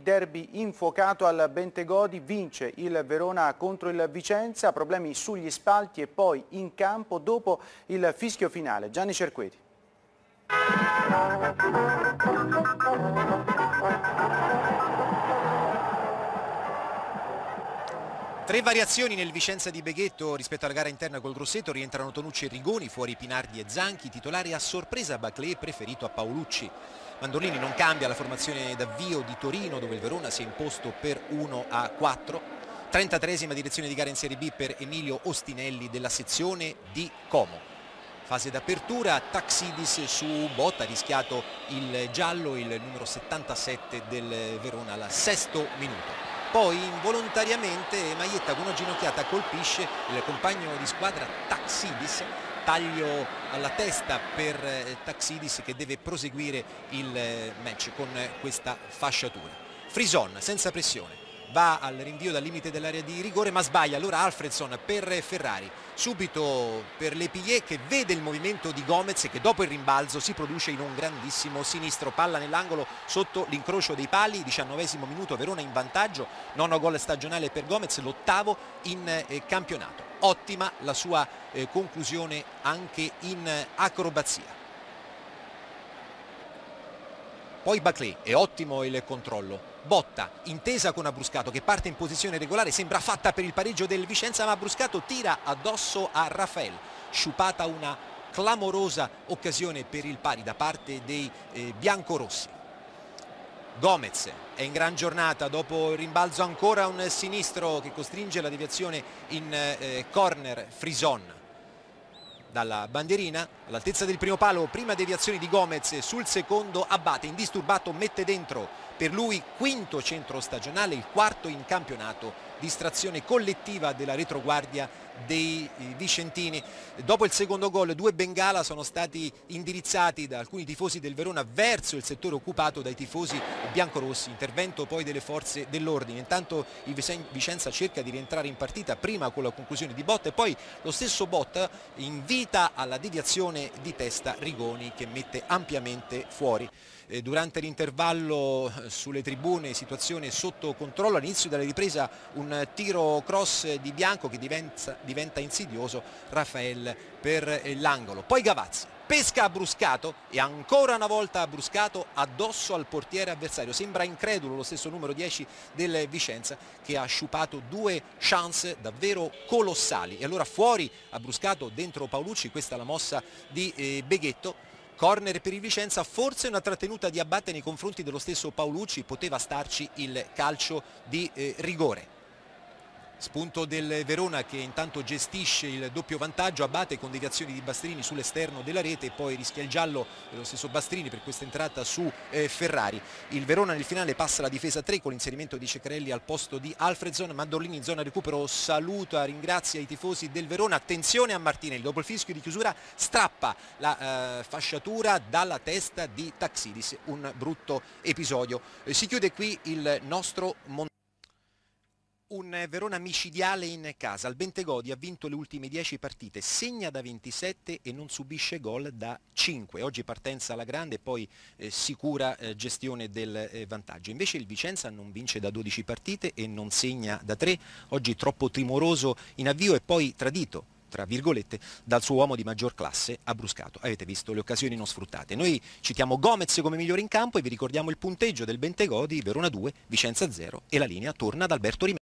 Derby infuocato al Bentegodi, vince il Verona contro il Vicenza, problemi sugli spalti e poi in campo dopo il fischio finale. Gianni Cerqueti. Tre variazioni nel Vicenza di Beghetto rispetto alla gara interna col Grosseto. Rientrano Tonucci e Rigoni, fuori Pinardi e Zanchi, titolare a sorpresa Baclé, preferito a Paolucci. Mandorlini non cambia la formazione d'avvio di Torino, dove il Verona si è imposto per 1-4. 33esima direzione di gara in Serie B per Emilio Ostinelli della sezione di Como. Fase d'apertura, Taxidis su Botta, ha rischiato il giallo, il numero 77 del Verona al 6° minuto. Poi involontariamente Maietta con una ginocchiata colpisce il compagno di squadra Taxidis, taglio alla testa per Taxidis che deve proseguire il match con questa fasciatura. Frison senza pressione, va al rinvio dal limite dell'area di rigore ma sbaglia, allora Alfredson per Ferrari, subito per Lepillier che vede il movimento di Gomez e che dopo il rimbalzo si produce in un grandissimo sinistro, palla nell'angolo sotto l'incrocio dei pali, 19° minuto, Verona in vantaggio, 9° gol stagionale per Gomez, l'8° in campionato. Ottima la sua conclusione anche in acrobazia. Poi Baclé, è ottimo il controllo. Botta, intesa con Abruscato che parte in posizione regolare, sembra fatta per il pareggio del Vicenza, ma Abruscato tira addosso a Rafael. Sciupata una clamorosa occasione per il pari da parte dei biancorossi. Gomez è in gran giornata, dopo il rimbalzo ancora un sinistro che costringe la deviazione in corner. Frison dalla bandierina all'altezza del primo palo, prima deviazione di Gomez, sul secondo Abate indisturbato, mette dentro per lui 5° centro stagionale, il 4° in campionato, distrazione collettiva della retroguardia dei vicentini. Dopo il secondo gol 2 bengala sono stati indirizzati da alcuni tifosi del Verona verso il settore occupato dai tifosi biancorossi, intervento poi delle forze dell'ordine. Intanto il Vicenza cerca di rientrare in partita, prima con la conclusione di Botta e poi lo stesso Botta invita alla deviazione di testa Rigoni che mette ampiamente fuori. Durante l'intervallo sulle tribune situazione sotto controllo, all'inizio della ripresa un tiro cross di Bianco che diventa insidioso, Rafael per l'angolo, poi Gavazzi pesca Abruscato e ancora una volta Abruscato addosso al portiere avversario, sembra incredulo lo stesso numero 10 del Vicenza che ha sciupato 2 chance davvero colossali e allora fuori Abruscato, dentro Paolucci, questa è la mossa di Beghetto. Corner per il Vicenza, forse una trattenuta di Abate nei confronti dello stesso Paolucci, poteva starci il calcio di rigore. Spunto del Verona che intanto gestisce il doppio vantaggio, Abate con deviazioni di Bastrini sull'esterno della rete e poi rischia il giallo dello stesso Bastrini per questa entrata su Ferrari. Il Verona nel finale passa la difesa 3 con l'inserimento di Ceccarelli al posto di Alfredson. Mandorlini in zona recupero saluta, ringrazia i tifosi del Verona, attenzione a Martinelli, dopo il fischio di chiusura strappa la fasciatura dalla testa di Taxidis, un brutto episodio. Si chiude qui il nostro montaggio. Un Verona micidiale in casa, il Bentegodi ha vinto le ultime 10 partite, segna da 27 e non subisce gol da 5. Oggi partenza alla grande e poi sicura gestione del vantaggio. Invece il Vicenza non vince da 12 partite e non segna da 3, oggi troppo timoroso in avvio e poi tradito tra virgolette dal suo uomo di maggior classe Abruscato. Avete visto le occasioni non sfruttate. Noi citiamo Gomez come migliore in campo e vi ricordiamo il punteggio del Bentegodi: Verona 2, Vicenza 0 e la linea torna ad Alberto Rimè.